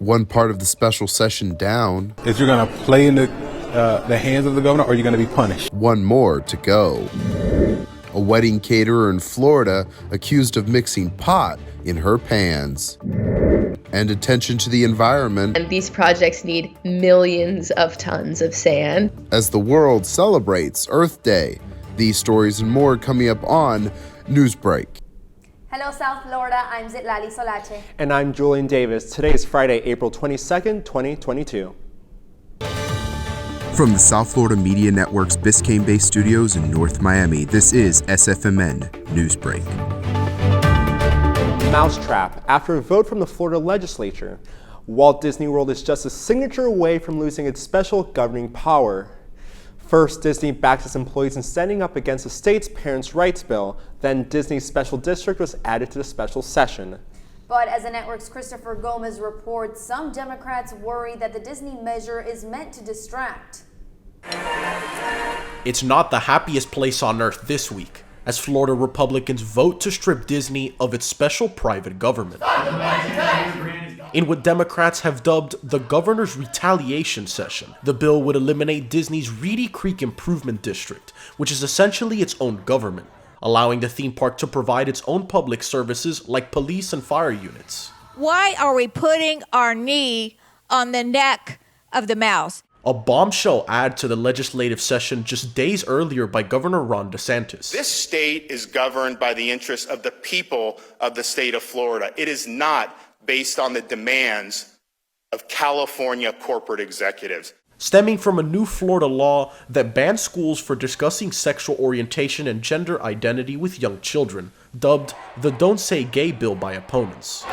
one part of the special session down. If you're going to play in the hands of the governor, or you're going to be punished. One more to go. A wedding caterer in Florida accused of mixing pot in her pans. And attention to the environment. And these projects need millions of tons of sand. As the world celebrates Earth Day. These stories and more coming up on Newsbreak. Hello, South Florida. I'm Zitlali Solache. And I'm Julian Davis. Today is Friday, April 22nd, 2022. From the South Florida Media Network's Biscayne Bay Studios in North Miami, this is SFMN Newsbreak. Mousetrap. After a vote from the Florida legislature, Walt Disney World is just a signature away from losing its special governing power. First, Disney backs its employees in standing up against the state's parents' rights bill. Then Disney's special district was added to the special session. But as the network's Christopher Gomez reports, some Democrats worry that the Disney measure is meant to distract. It's not the happiest place on earth this week, as Florida Republicans vote to strip Disney of its special private government. In what Democrats have dubbed the governor's retaliation session, the bill would eliminate Disney's Reedy Creek Improvement District, which is essentially its own government, allowing the theme park to provide its own public services like police and fire units. Why are we putting our knee on the neck of the mouse? A bombshell add to the legislative session just days earlier by Governor Ron DeSantis. This state is governed by the interests of the people of the state of Florida. It is not based on the demands of California corporate executives. Stemming from a new Florida law that bans schools for discussing sexual orientation and gender identity with young children, dubbed the Don't Say Gay bill by opponents.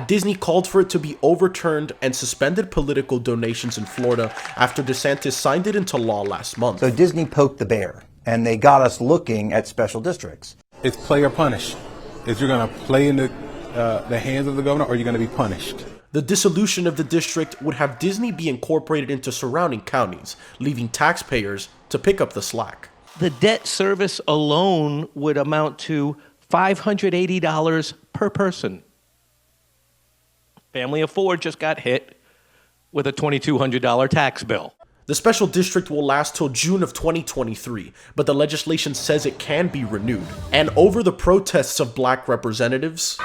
Disney called for it to be overturned and suspended political donations in Florida after DeSantis signed it into law last month. So Disney poked the bear, and they got us looking at special districts. It's play or punish. If you're going to play in the hands of the governor, or you're going to be punished. The dissolution of the district would have Disney be incorporated into surrounding counties, leaving taxpayers to pick up the slack. The debt service alone would amount to $580 per person. Family of four just got hit with a $2,200 tax bill. The special district will last till June of 2023, but the legislation says it can be renewed. And over the protests of black representatives,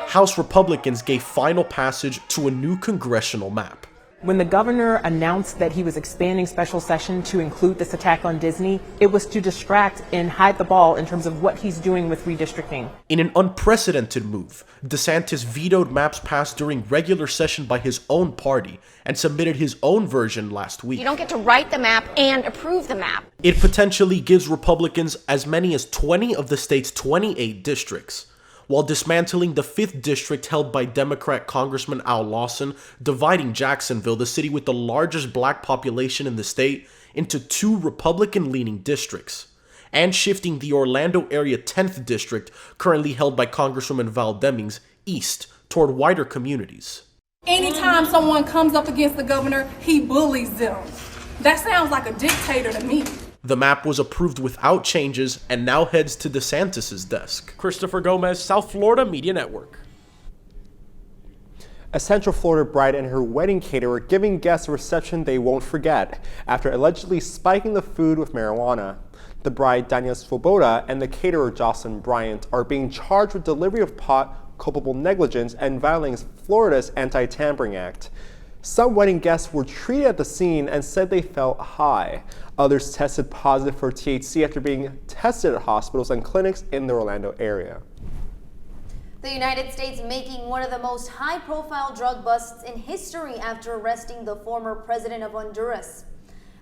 House Republicans gave final passage to a new congressional map. When the governor announced that he was expanding special session to include this attack on Disney, it was to distract and hide the ball in terms of what he's doing with redistricting. In an unprecedented move, DeSantis vetoed maps passed during regular session by his own party and submitted his own version last week. You don't get to write the map and approve the map. It potentially gives Republicans as many as 20 of the state's 28 districts, while dismantling the 5th district held by Democrat Congressman Al Lawson, dividing Jacksonville, the city with the largest black population in the state, into 2 Republican-leaning districts, and shifting the Orlando area 10th district, currently held by Congresswoman Val Demings, east toward wider communities. Anytime someone comes up against the governor, he bullies them. That sounds like a dictator to me. The map was approved without changes and now heads to DeSantis' desk. Christopher Gomez, South Florida Media Network. A Central Florida bride and her wedding caterer giving guests a reception they won't forget after allegedly spiking the food with marijuana. The bride, Danielle Svoboda, and the caterer, Jocelyn Bryant, are being charged with delivery of pot, culpable negligence, and violating Florida's Anti-Tampering Act. Some wedding guests were treated at the scene and said they felt high. Others tested positive for THC after being tested at hospitals and clinics in the Orlando area. The United States making one of the most high-profile drug busts in history after arresting the former president of Honduras.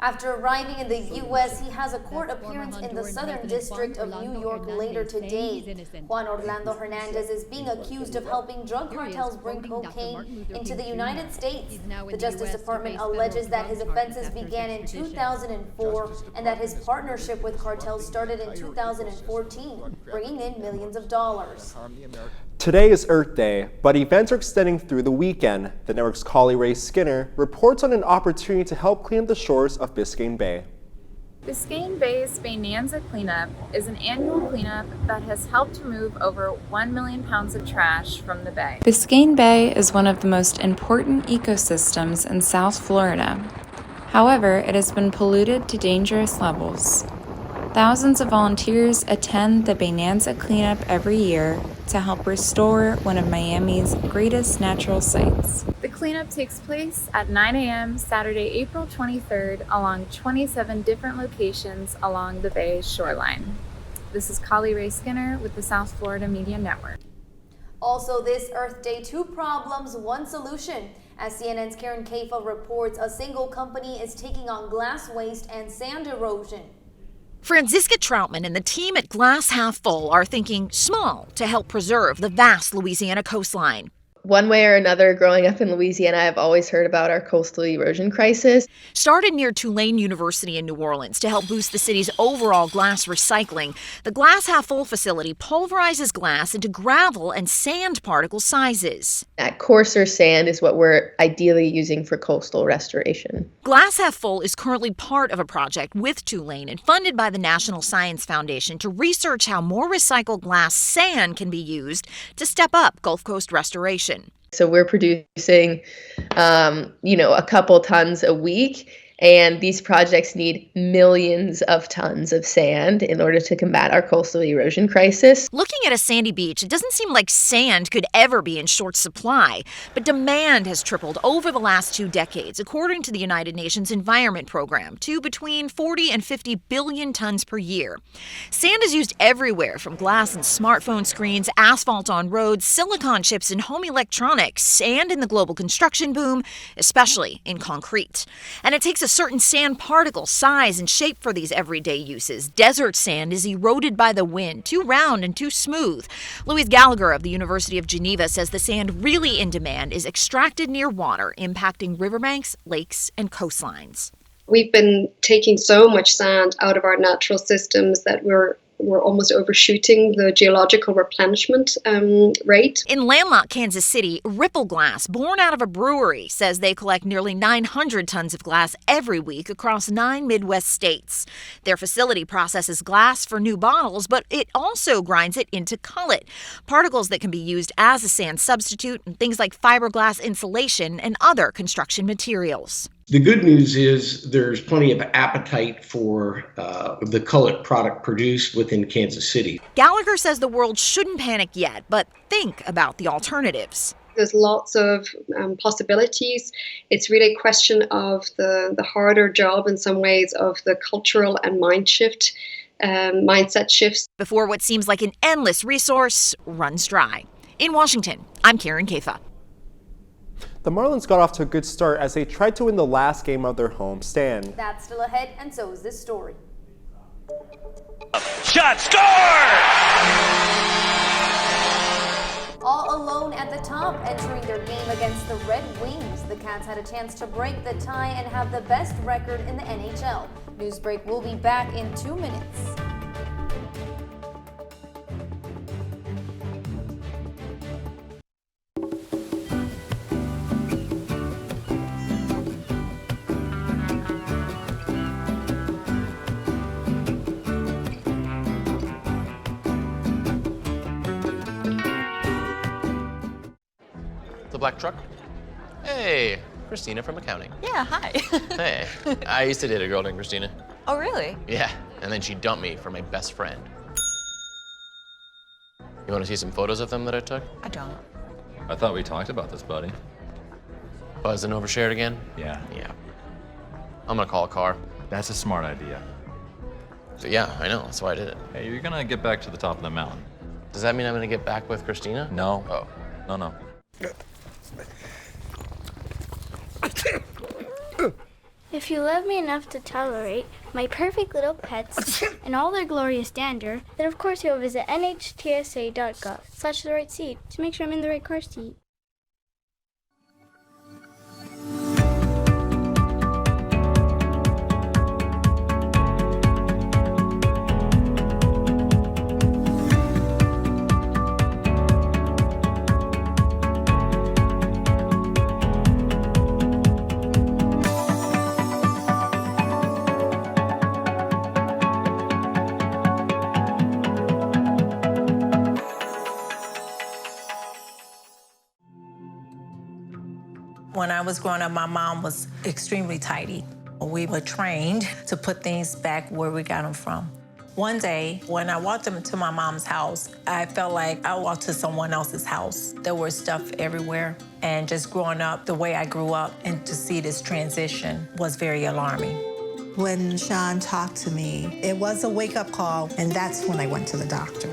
After arriving in the U.S., he has a court appearance in the Southern District of New York later today. Juan Orlando Hernandez is being accused of helping drug cartels bring cocaine into the United States. The Justice Department alleges that his offenses began in 2004 and that his partnership with cartels started in 2014, bringing in millions of dollars. Today is Earth Day, but events are extending through the weekend. The network's Collie Ray Skinner reports on an opportunity to help clean up the shores of Biscayne Bay. Biscayne Bay's Bonanza Cleanup is an annual cleanup that has helped remove over 1 million pounds of trash from the bay. Biscayne Bay is one of the most important ecosystems in South Florida. However, it has been polluted to dangerous levels. Thousands of volunteers attend the Bonanza Cleanup every year to help restore one of Miami's greatest natural sites. The cleanup takes place at 9 a.m. Saturday, April 23rd along 27 different locations along the bay's shoreline. This is Collie Ray Skinner with the South Florida Media Network. Also this Earth Day, 2 problems, 1 solution. As CNN's Karen Kaifa reports, a single company is taking on glass waste and sand erosion. Franziska Troutman and the team at Glass Half Full are thinking small to help preserve the vast Louisiana coastline. One way or another, growing up in Louisiana, I've always heard about our coastal erosion crisis. Started near Tulane University in New Orleans to help boost the city's overall glass recycling, the Glass Half Full facility pulverizes glass into gravel and sand particle sizes. That coarser sand is what we're ideally using for coastal restoration. Glass Half Full is currently part of a project with Tulane and funded by the National Science Foundation to research how more recycled glass sand can be used to step up Gulf Coast restoration. So we're producing, a couple tons a week, and these projects need millions of tons of sand in order to combat our coastal erosion crisis. Looking at a sandy beach, it doesn't seem like sand could ever be in short supply, but demand has tripled over the last 2 decades, according to the United Nations Environment Program, to between 40 and 50 billion tons per year. Sand is used everywhere, from glass and smartphone screens, asphalt on roads, silicon chips in home electronics, and in the global construction boom, especially in concrete. And it takes a certain sand particle size and shape for these everyday uses. Desert sand is eroded by the wind, too round and too smooth. Louise Gallagher of the University of Geneva says the sand really in demand is extracted near water, impacting riverbanks, lakes, and coastlines. We've been taking so much sand out of our natural systems that we're almost overshooting the geological replenishment rate. In landlocked Kansas City, Ripple Glass, born out of a brewery, says they collect nearly 900 tons of glass every week across 9 Midwest states. Their facility processes glass for new bottles, but it also grinds it into cullet, particles that can be used as a sand substitute in things like fiberglass insulation and other construction materials. The good news is there's plenty of appetite for the cullet product produced within Kansas City. Gallagher says the world shouldn't panic yet, but think about the alternatives. There's lots of possibilities. It's really a question of the harder job in some ways of the cultural and mindset shifts. Before what seems like an endless resource runs dry. In Washington, I'm Karen Kaifa. The Marlins got off to a good start as they tried to win the last game of their home stand. That's still ahead, and so is this story. Shot scored! All alone at the top, entering their game against the Red Wings. The Cats had a chance to break the tie and have the best record in the NHL. Newsbreak will be back in 2 minutes. The black truck? Hey, Christina from accounting. Yeah, hi. Hey, I used to date a girl named Christina. Oh, really? Yeah, and then she dumped me for my best friend. You want to see some photos of them that I took? I don't. I thought we talked about this, buddy. Buzzed and overshared again? Yeah. Yeah. I'm gonna call a car. That's a smart idea. So yeah, I know, that's why I did it. Hey, you're gonna get back to the top of the mountain. Does that mean I'm gonna get back with Christina? No. Oh. No. If you love me enough to tolerate my perfect little pets and all their glorious dander, then of course you'll visit nhtsa.gov/the right seat to make sure I'm in the right car seat. When I was growing up, my mom was extremely tidy. We were trained to put things back where we got them from. One day, when I walked into my mom's house, I felt like I walked to someone else's house. There was stuff everywhere. And just growing up the way I grew up and to see this transition was very alarming. When Sean talked to me, it was a wake-up call, and that's when I went to the doctor.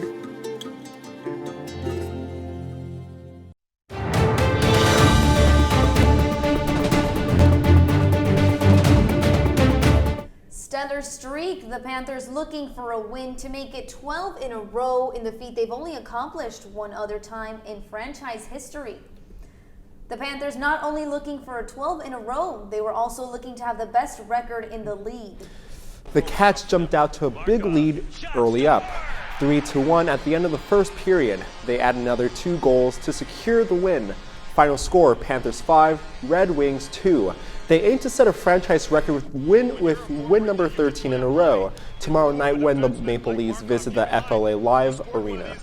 Stellar streak. The Panthers looking for a win to make it 12 in a row in the feat they've only accomplished one other time in franchise history. The Panthers not only looking for a 12 in a row, they were also looking to have the best record in the league. The Cats jumped out to a big lead early up, 3-1 at the end of the first period. They add another 2 goals to secure the win. Final score, Panthers 5, Red Wings 2. They aim to set a franchise record with win number 13 in a row tomorrow night when the Maple Leafs visit the FLA Live Arena.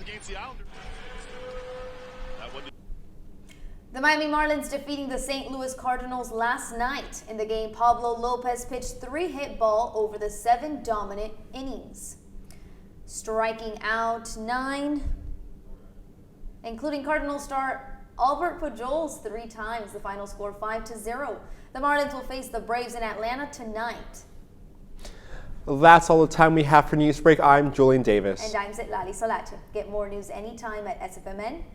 The Miami Marlins defeating the St. Louis Cardinals last night. In the game, Pablo Lopez pitched 3 hit ball over the 7 dominant innings, striking out 9, including Cardinal star Albert Pujols 3 times. The final score 5-0. The Marlins will face the Braves in Atlanta tonight. That's all the time we have for Newsbreak. I'm Julian Davis. And I'm Zitlali Salatu. Get more news anytime at sfmn.fiu.edu.